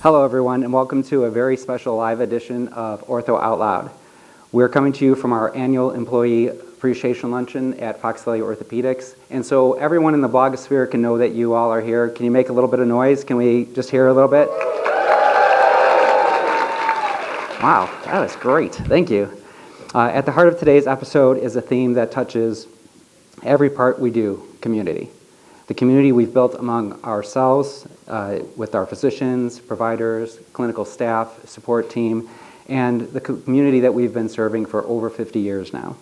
Hello everyone, and welcome to a very special live edition of Ortho Out Loud. We're coming to you from our annual Employee Appreciation Luncheon at Fox Valley Orthopedics. And so everyone in the blogosphere can know that you all are here. Can you make a little bit of noise? Can we just hear a little bit? Wow, that was great. Thank you. At the heart of today's episode is a theme that touches every part we do, community. The community we've built among ourselves, with our physicians, providers, clinical staff, support team, and the community that we've been serving for over 50 years now.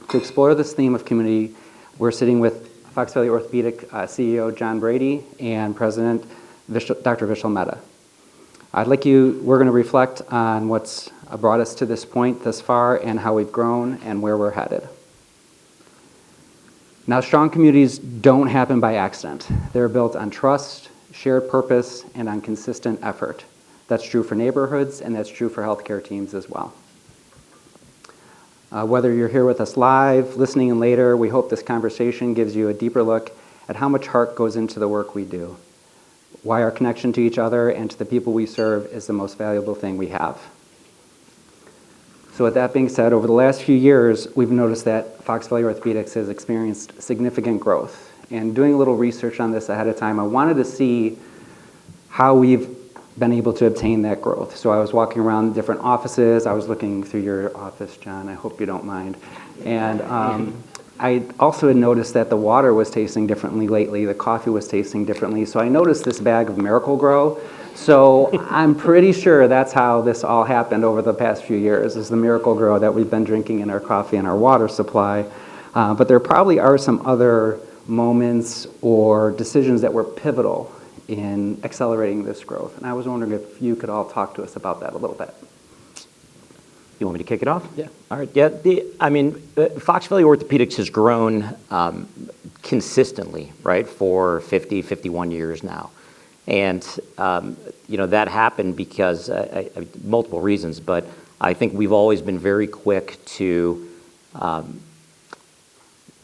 To explore this theme of community, we're sitting with Fox Valley Orthopedic CEO John Brady and President Dr. Vishal Mehta. We're going to reflect on what's brought us to this point thus far and how we've grown and where we're headed. Now, strong communities don't happen by accident. They're built on trust, shared purpose, and on consistent effort. That's true for neighborhoods, and that's true for healthcare teams as well. Whether you're here with us live, listening in later, we hope this conversation gives you a deeper look at how much heart goes into the work we do, why our connection to each other and to the people we serve is the most valuable thing we have. So with that being said, over the last few years, we've noticed that Fox Valley Orthopedics has experienced significant growth. And doing a little research on this ahead of time, I wanted to see how we've been able to obtain that growth. So I was walking around different offices. I was looking through your office, John. I hope you don't mind. And I also had noticed that the water was tasting differently lately. The coffee was tasting differently. So I noticed this bag of Miracle Grow. So I'm pretty sure that's how this all happened over the past few years, is the Miracle Grow that we've been drinking in our coffee and our water supply. But there probably are some other moments or decisions that were pivotal in accelerating this growth. And I was wondering if you could all talk to us about that a little bit. You want me to kick it off? Yeah. All right. Yeah. Fox Valley Orthopedics has grown consistently, right, for 50, 51 years now. And, that happened because multiple reasons, but I think we've always been very quick to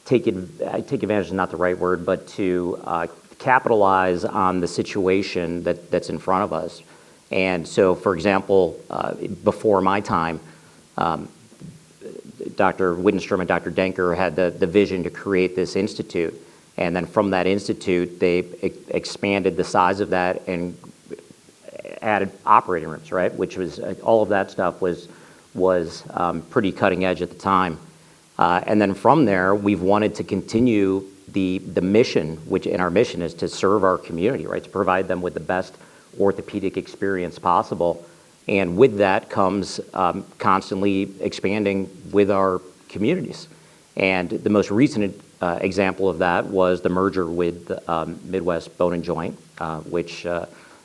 take advantage is not the right word, but to capitalize on the situation that's in front of us. And so, for example, before my time, Dr. Widenstrom and Dr. Denker had the vision to create this institute. And then from that institute, they expanded the size of that and added operating rooms, right? Which was, all of that stuff was pretty cutting edge at the time. And then from there, we've wanted to continue the mission, and our mission is to serve our community, right? To provide them with the best orthopedic experience possible. And with that comes constantly expanding with our communities. And the most recent example of that was the merger with Midwest Bone and Joint, which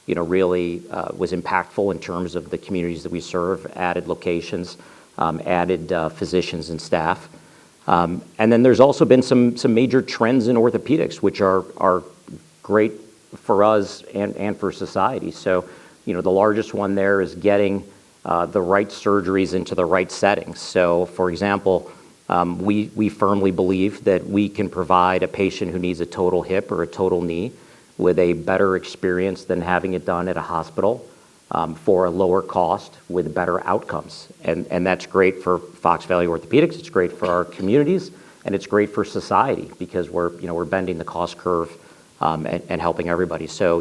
really was impactful in terms of the communities that we serve, added locations, added physicians and staff. And then there's also been some major trends in orthopedics, which are great for us and for society. So, the largest one there is getting the right surgeries into the right settings. So, for example, we firmly believe that we can provide a patient who needs a total hip or a total knee with a better experience than having it done at a hospital for a lower cost with better outcomes. And that's great for Fox Valley Orthopedics, it's great for our communities, and it's great for society because we're bending the cost curve and helping everybody. So,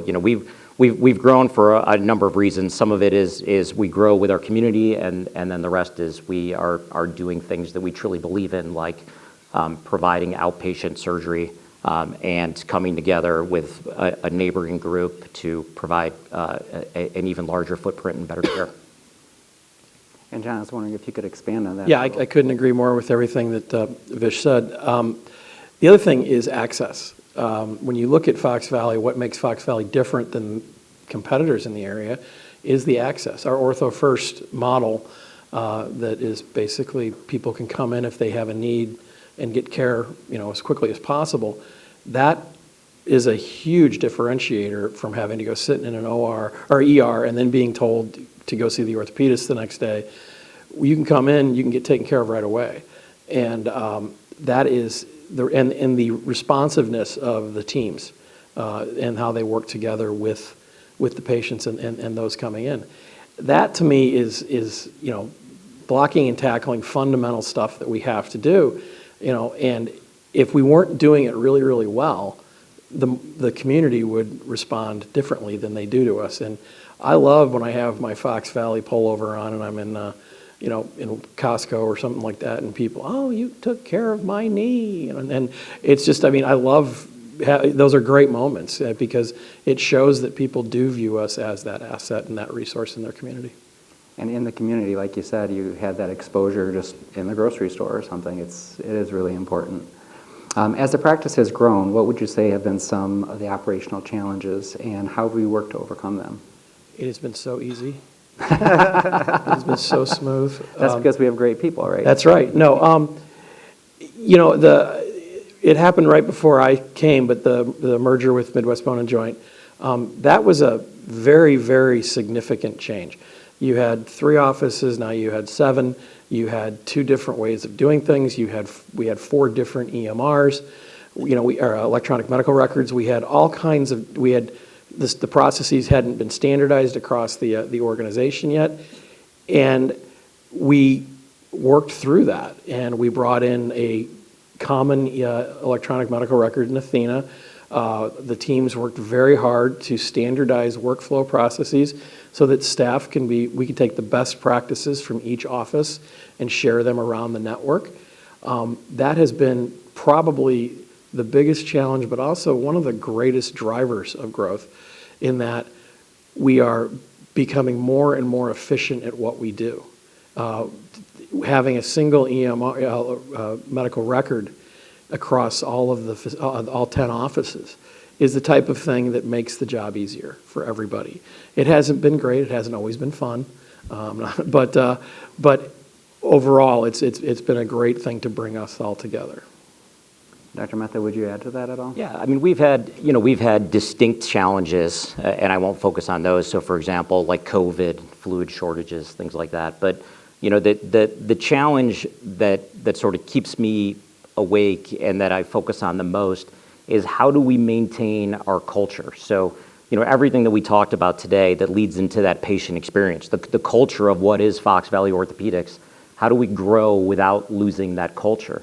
we've grown for a number of reasons. Some of it is we grow with our community, and then the rest is we are doing things that we truly believe in, like providing outpatient surgery and coming together with a neighboring group to provide an even larger footprint and better care. And John, I was wondering if you could expand on that. Yeah, I couldn't agree more with everything that Vish said. The other thing is access. When you look at Fox Valley, what makes Fox Valley different than competitors in the area is the access. Our Ortho First model that is basically people can come in if they have a need and get care as quickly as possible. That is a huge differentiator from having to go sit in an OR or ER and then being told to go see the orthopedist the next day. You can come in, you can get taken care of right away. And that is the responsiveness of the teams and how they work together with with the patients and those coming in. That to me is blocking and tackling fundamental stuff that we have to do, and if we weren't doing it really, really well, the community would respond differently than they do to us. And I love when I have my Fox Valley pullover on and I'm in Costco or something like that, and people, oh, you took care of my knee, and it's just, I love. Those are great moments because it shows that people do view us as that asset and that resource in their community. And in the community, like you said, you had that exposure just in the grocery store or something. It is really important. As the practice has grown, what would you say have been some of the operational challenges, and how have we worked to overcome them? It has been so easy. It has been so smooth. That's because we have great people, right? That's right. No, it happened right before I came, but the merger with Midwest Bone and Joint, that was a very, very significant change. You had 3 offices, now you had 7. You had 2 different ways of doing things. We had 4 different EMRs. Our electronic medical records. We had all kinds of. The processes hadn't been standardized across the organization yet, and we worked through that, and we brought in a common electronic medical record in Athena. The teams worked very hard to standardize workflow processes so that we can take the best practices from each office and share them around the network. That has been probably the biggest challenge, but also one of the greatest drivers of growth, in that we are becoming more and more efficient at what we do. Having a single EMR medical record across all 10 offices is the type of thing that makes the job easier for everybody. It hasn't been great. It hasn't always been fun, but overall, it's been a great thing to bring us all together. Dr. Mehta, would you add to that at all? Yeah, we've had distinct challenges, and I won't focus on those. So, for example, like COVID, fluid shortages, things like that. But the challenge that sort of keeps me awake and that I focus on the most is how do we maintain our culture? So, everything that we talked about today that leads into that patient experience, the culture of what is Fox Valley Orthopedics, how do we grow without losing that culture?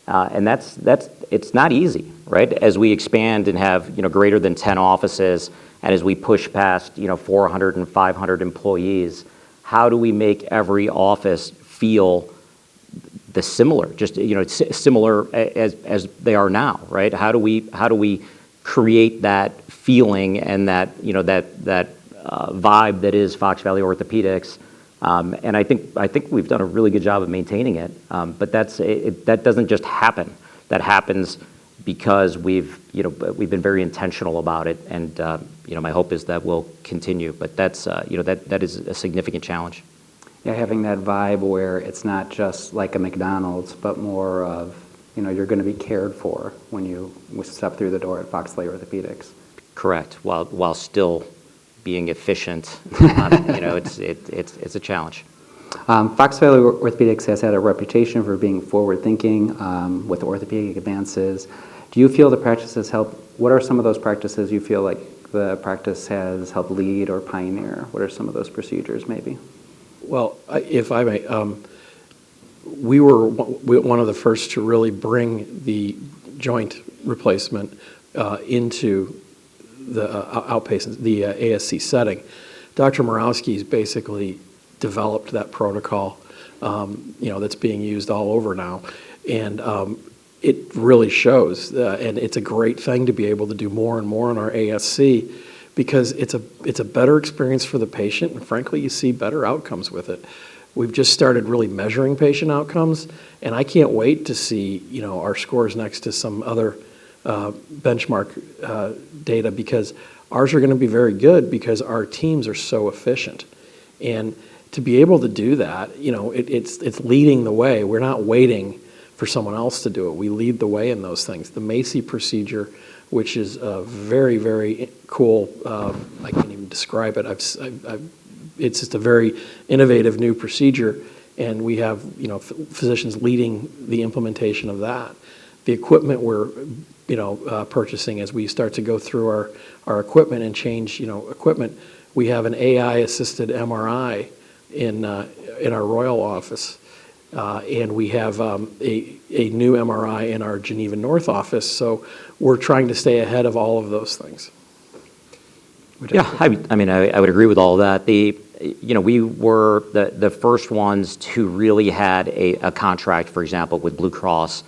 And it's not easy, right? As we expand and have, greater than 10 offices, and as we push past, 400 and 500 employees, how do we make every office feel similar as they are now, right? How do we create that feeling and that vibe that is Fox Valley Orthopedics? And I think we've done a really good job of maintaining it. But that doesn't just happen. That happens because we've been very intentional about it, and my hope is that we'll continue. But that's that is a significant challenge. Yeah, having that vibe where it's not just like a McDonald's, but more of, you're going to be cared for when you step through the door at Fox Valley Orthopedics. Correct. While still being efficient, it's a challenge. Fox Valley Orthopedics has had a reputation for being forward-thinking with orthopedic advances. Do you feel the practices help? What are some of those practices you feel like the practice has helped lead or pioneer? What are some of those procedures, maybe? Well, if I may, we were one of the first to really bring the joint replacement into the outpatient, the ASC setting. Dr. Morawski's basically developed that protocol, that's being used all over now, and it really shows. And it's a great thing to be able to do more and more in our ASC, because it's a better experience for the patient, and frankly, you see better outcomes with it. We've just started really measuring patient outcomes, and I can't wait to see our scores next to some other benchmark data, because ours are going to be very good because our teams are so efficient. And to be able to do that, it's leading the way. We're not waiting for someone else to do it. We lead the way in those things. The Macy procedure, which is a very, very cool, I can't even describe it. It's just a very innovative new procedure, and we have physicians leading the implementation of that. the equipment we're, purchasing as we start to go through our equipment and change, equipment. We have an AI-assisted MRI in our Royal office, and we have a new MRI in our Geneva North office. So we're trying to stay ahead of all of those things. Yeah, I would agree with all of that. We were the first ones to really had a contract, for example, with Blue Cross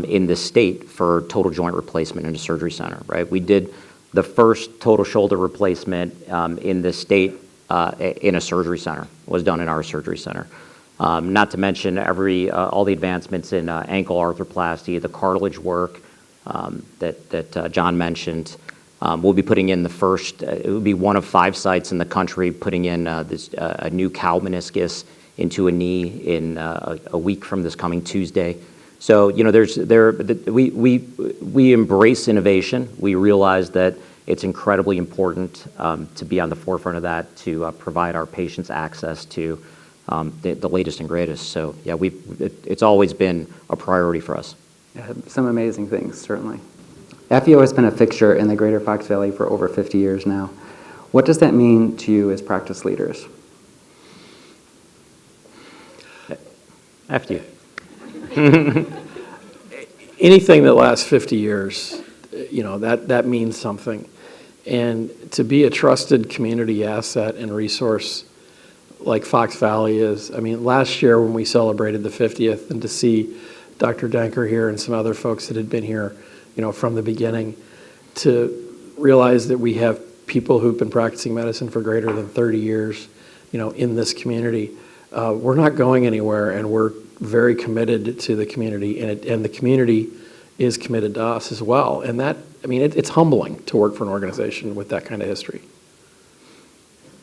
in the state for total joint replacement in a surgery center, right? We did the first total shoulder replacement in the state in a surgery center, was done in our surgery center. Not to mention all the advancements in ankle arthroplasty, the cartilage work that John mentioned. We'll be putting in it will be one of 5 sites in the country putting in a new cow meniscus into a knee in a week from this coming Tuesday. So, we embrace innovation. We realize that it's incredibly important to be on the forefront of that, to provide our patients access to the latest and greatest. So, yeah, it's always been a priority for us. Yeah, some amazing things, certainly. FVO has been a fixture in the greater Fox Valley for over 50 years now. What does that mean to you as practice leaders? After you. Anything that lasts 50 years, that means something. And to be a trusted community asset and resource like Fox Valley is, last year when we celebrated the 50th, and to see Dr. Denker here and some other folks that had been here, from the beginning, to realize that we have people who've been practicing medicine for greater than 30 years, in this community. We're not going anywhere, and we're very committed to the community, and the community is committed to us as well. And that, it's humbling to work for an organization with that kind of history.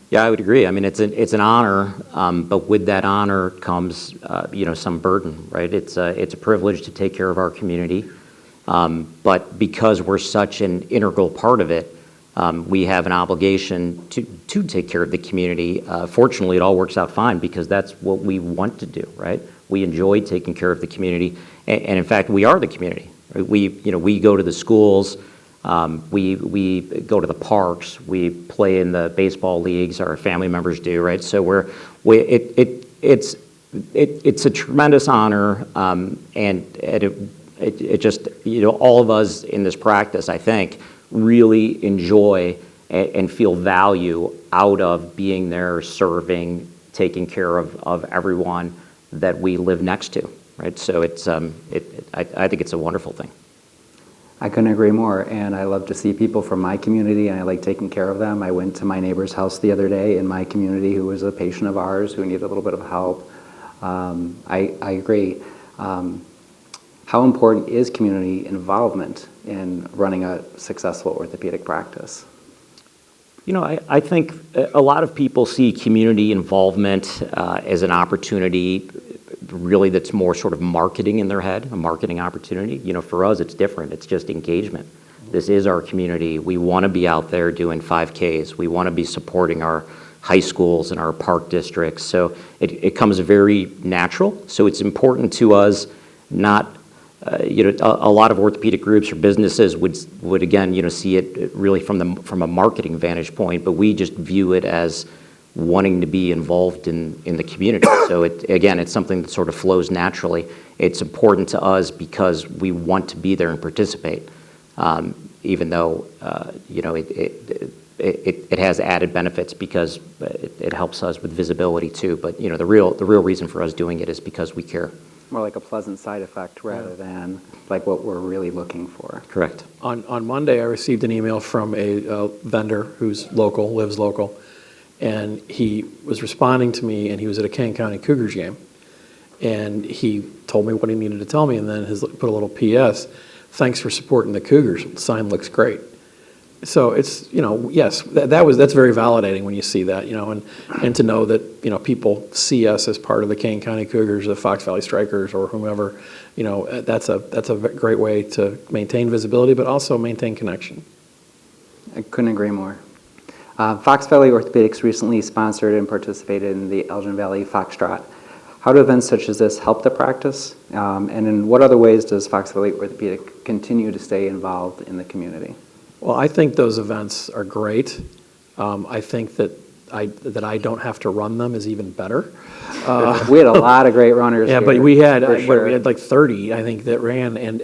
Yeah, I would agree. It's an honor, but with that honor comes, some burden, right? It's a privilege to take care of our community. But because we're such an integral part of it, we have an obligation to take care of the community. Fortunately, it all works out fine because that's what we want to do, right? We enjoy taking care of the community, and in fact, we are the community. Right? We go to the schools, we go to the parks, we play in the baseball leagues. Our family members do, right? So it's a tremendous honor, and it just, all of us in this practice, I think, really enjoy and feel value out of being there, serving, taking care of everyone that we live next to, right? So I think it's a wonderful thing. I couldn't agree more, and I love to see people from my community, and I like taking care of them. I went to my neighbor's house the other day in my community who was a patient of ours who needed a little bit of help. I agree. How important is community involvement in running a successful orthopedic practice? I think a lot of people see community involvement as an opportunity really that's more sort of marketing in their head, a marketing opportunity. For us, it's different. It's just engagement. This is our community. We want to be out there doing 5Ks. We want to be supporting our high schools and our park districts. So it comes very natural. So it's important to us not a lot of orthopedic groups or businesses would again, see it really from a marketing vantage point, but we just view it as wanting to be involved in the community. So it's something that sort of flows naturally. It's important to us because we want to be there and participate, even though it has added benefits because it helps us with visibility too. But the real reason for us doing it is because we care. More like a pleasant side effect rather than like what we're really looking for. Correct. On Monday, I received an email from a vendor who's local, lives local, and he was responding to me, and he was at a Kane County Cougars game, and he told me what he needed to tell me, and then put a little PS, thanks for supporting the Cougars. The sign looks great. So it's, yes, that's very validating when you see that, and to know that, people see us as part of the Kane County Cougars, the Fox Valley Strikers, or whomever, that's a great way to maintain visibility, but also maintain connection. I couldn't agree more. Fox Valley Orthopedics recently sponsored and participated in the Elgin Valley Foxtrot. How do events such as this help the practice? And in what other ways does Fox Valley Orthopedic continue to stay involved in the community? Well, I think those events are great. I think that I don't have to run them is even better. We had a lot of great runners. Yeah, here, but we had for we sure. had like 30, I think, that ran, and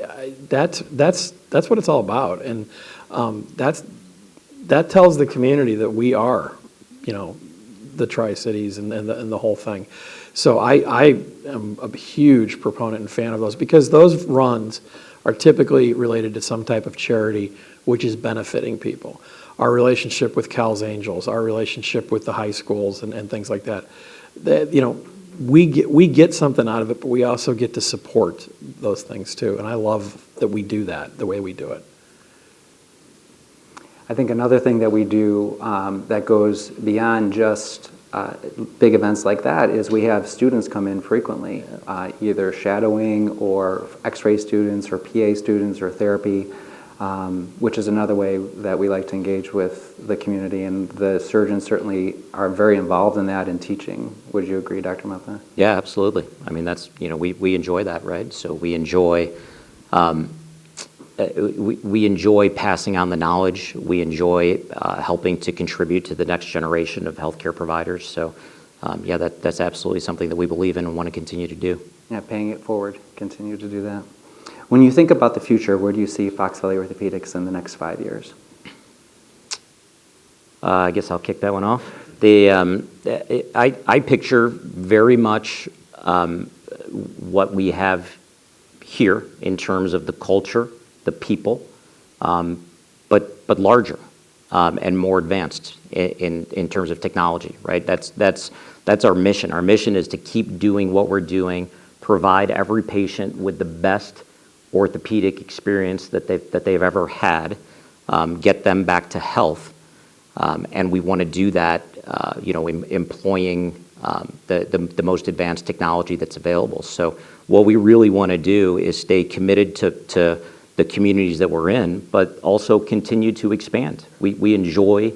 that's what it's all about. And that tells the community that we are, the Tri-Cities and the whole thing. So I am a huge proponent and fan of those, because those runs are typically related to some type of charity which is benefiting people. Our relationship with Cal's Angels, our relationship with the high schools and things like that. We get something out of it, but we also get to support those things too. And I love that we do that the way we do it. I think another thing that we do that goes beyond just big events like that is we have students come in frequently, either shadowing or x-ray students or PA students or therapy, which is another way that we like to engage with the community, and the surgeons certainly are very involved in that in teaching. Would you agree, Dr. Mehta? Yeah, absolutely. I mean, that's, we enjoy that, right? So we enjoy passing on the knowledge. We enjoy helping to contribute to the next generation of healthcare providers. So, yeah, that's absolutely something that we believe in and want to continue to do. Yeah, paying it forward, continue to do that. When you think about the future, where do you see Fox Valley Orthopedics in the next 5 years? I guess I'll kick that one off. I picture very much what we have here in terms of the culture, the people, but larger and more advanced in terms of technology, right? That's our mission. Our mission is to keep doing what we're doing, provide every patient with the best orthopedic experience that they've ever had, get them back to health, and we want to do that, employing the most advanced technology that's available. So what we really want to do is stay committed to the communities that we're in, but also continue to expand. We enjoy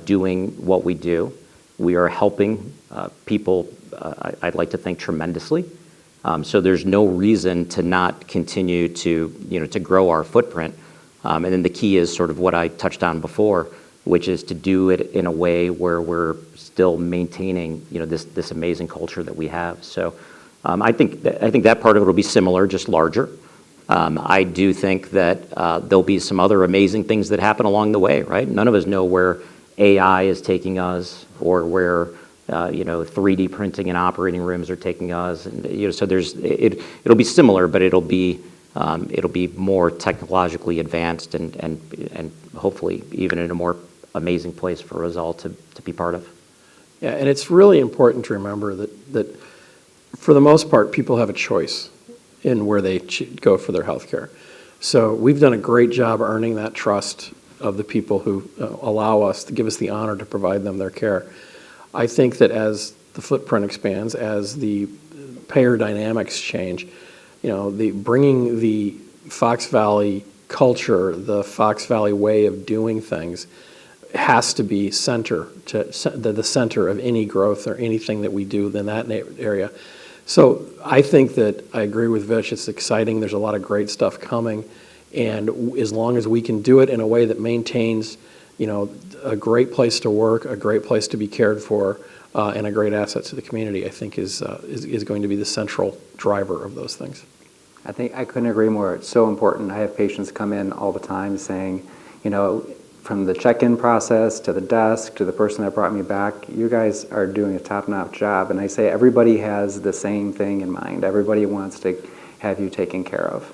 doing what we do. We are helping people, I'd like to think, tremendously. So there's no reason to not continue to grow our footprint. And then the key is sort of what I touched on before, which is to do it in a way where we're still maintaining, this amazing culture that we have. So I think that part of it will be similar, just larger. I do think that there'll be some other amazing things that happen along the way, right? None of us know where AI is taking us, or where 3D printing in operating rooms are taking us, and so it'll be similar, but it'll be more technologically advanced and hopefully even in a more amazing place for us all to be part of. Yeah, and it's really important to remember that for the most part, people have a choice in where they go for their health care. So we've done a great job earning that trust of the people who allow us to give us the honor to provide them their care. I think that as the footprint expands, as the payer dynamics change, bringing the Fox Valley culture, the Fox Valley way of doing things, has to be the center of any growth or anything that we do in that area. So I think that I agree with Vish. It's exciting. There's a lot of great stuff coming, and as long as we can do it in a way that maintains, a great place to work, a great place to be cared for, and a great asset to the community, I think is going to be the central driver of those things. I think I couldn't agree more. It's so important. I have patients come in all the time saying, from the check-in process to the desk to the person that brought me back, you guys are doing a top-notch job. And I say everybody has the same thing in mind. Everybody wants to have you taken care of.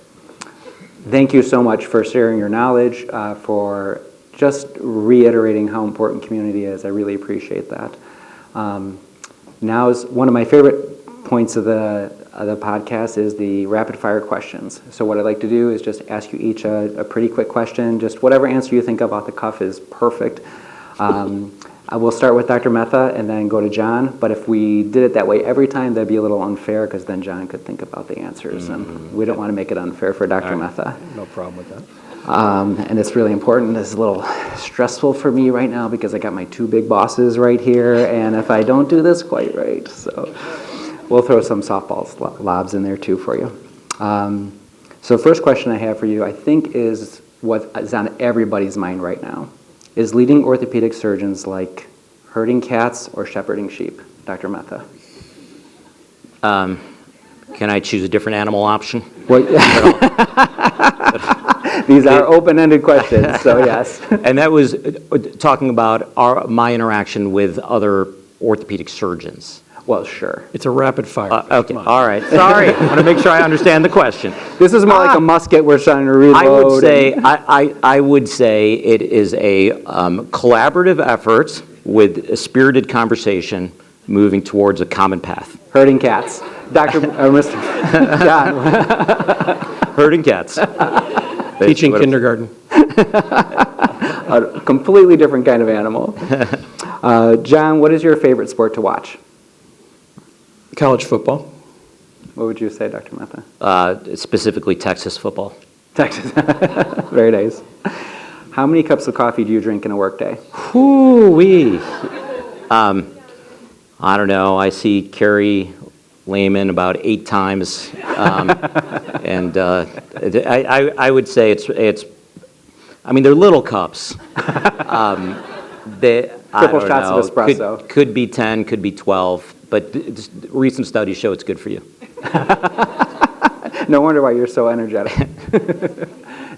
Thank you so much for sharing your knowledge, for just reiterating how important community is. I really appreciate that. Now is one of my favorite points of the podcast is the rapid fire questions. So what I'd like to do is just ask you each a pretty quick question. Just whatever answer you think of off the cuff is perfect. I will start with Dr. Mehta and then go to John. But if we did it that way every time, that'd be a little unfair, because then John could think about the answers. And we don't want to make it unfair for Dr. Mehta. No problem with that. And it's really important. It's a little stressful for me right now because I got my two big bosses right here, and if I don't do this quite right, so. We'll throw some softballs, lobs in there too for you. So first question I have for you, I think, is what is on everybody's mind right now. Is leading orthopedic surgeons like herding cats or shepherding sheep? Dr. Mehta. Can I choose a different animal option? Well, these are open-ended questions, so yes. And that was talking about my interaction with other orthopedic surgeons. Well, sure. It's a rapid fire. Okay, all right. Sorry, I want to make sure I understand the question. This is more like a musket we're trying to reload. I would say it is a collaborative effort with a spirited conversation moving towards a common path. Herding cats. Mr. John. Herding cats. Teaching kindergarten. A completely different kind of animal. John, what is your favorite sport to watch? College football. What would you say, Dr. Mehta? Specifically Texas football. Texas. Very nice. How many cups of coffee do you drink in a workday? Whoo-wee. I don't know. I see Carrie Lehman about 8 times. And I would say it's I mean, they're little cups. Triple shots of espresso. Could be 10, could be 12. But recent studies show it's good for you. No wonder why you're so energetic.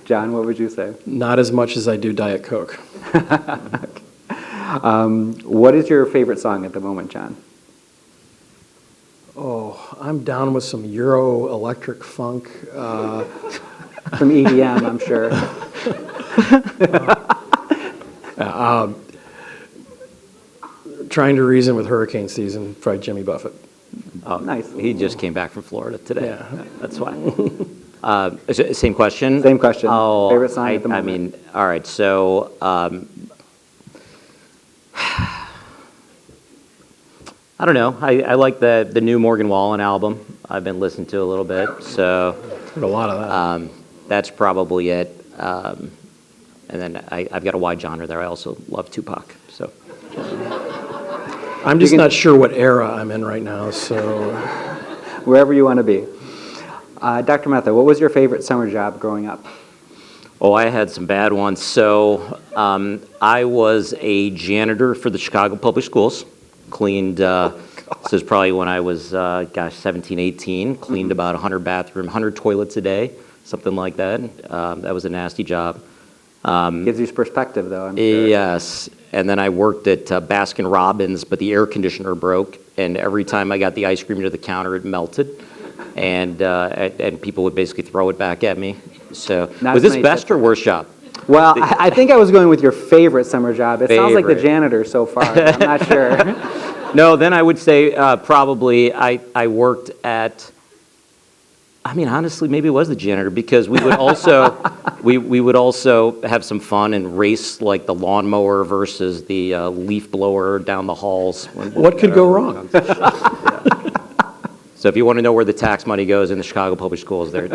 John, what would you say? Not as much as I do Diet Coke. What is your favorite song at the moment, John? Oh, I'm down with some Euro electric funk. From EDM, I'm sure. Trying to Reason with Hurricane Season by Jimmy Buffett. Oh, nice. He just came back from Florida today. Yeah. That's why. Same question? Same question. Oh, Favorite song at the moment? I mean, all right, so I don't know. I like the new Morgan Wallen album. I've been listening to a little bit, so Heard a lot of that. that's probably it. And then I've got a wide genre there. I also love Tupac. So I'm just not sure what era I'm in right now, so wherever you want to be. Dr. Mehta, what was your favorite summer job growing up? Oh, I had some bad ones. So I was a janitor for the Chicago Public Schools. Cleaned, this is probably when I was, 17, 18. Cleaned about 100 bathrooms, 100 toilets a day, something like that. That was a nasty job. Gives you perspective, though, I'm sure. Yes. And then I worked at Baskin Robbins, but the air conditioner broke. And every time I got the ice cream to the counter, it melted. And people would basically throw it back at me. So was this best or worst job? Well, I think I was going with your favorite summer job. It sounds like the janitor so far. I'm not sure. No, then I would say probably I worked at, I mean, honestly, maybe it was the janitor because we would also we would also have some fun and race like the lawnmower versus the leaf blower down the halls. what could go wrong? So if you want to know where the tax money goes in the Chicago Public Schools, there you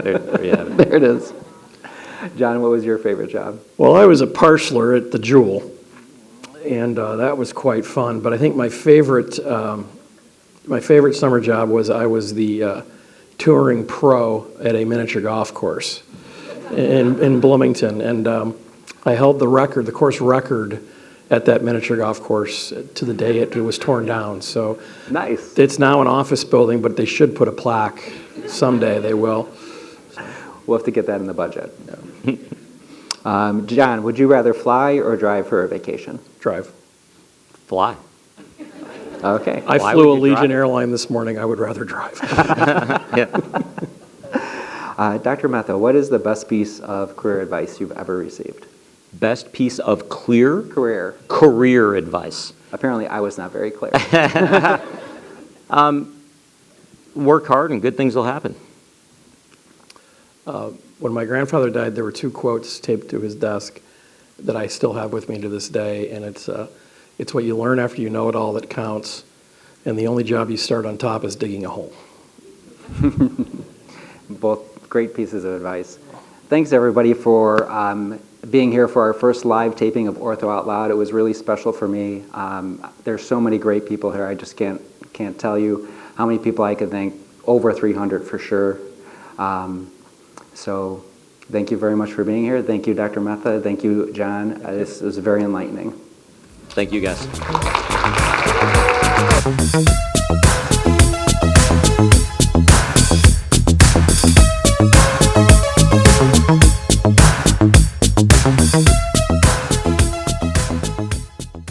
have it. There it is. John, what was your favorite job? Well, I was a parceler at the Jewel, and that was quite fun. But I think my favorite summer job was I was the touring pro at a miniature golf course in Bloomington, and I held the course record at that miniature golf course to the day it was torn down. So Nice. it's now an office building, but they should put a plaque someday. They will. We'll have to get that in the budget. John, would you rather fly or drive for a vacation? Drive. Fly. Okay. I Why flew a would you Legion drive? airline this morning. I would rather drive. Yeah. Dr. Mehta, what is the best piece of career advice you've ever received? Best piece of clear Career. advice. Apparently, I was not very clear. Work hard and good things will happen. When my grandfather died, there were 2 quotes taped to his desk that I still have with me to this day, and it's what you learn after you know it all that counts, and the only job you start on top is digging a hole. Both great pieces of advice. Thanks, everybody, for being here for our first live taping of Ortho Out Loud. It was really special for me. There's so many great people here. I just can't tell you how how many people I could thank? Over 300 for sure. So thank you very much for being here. Thank you, Dr. Mehta. Thank you, John. This was very enlightening. Thank you, guys.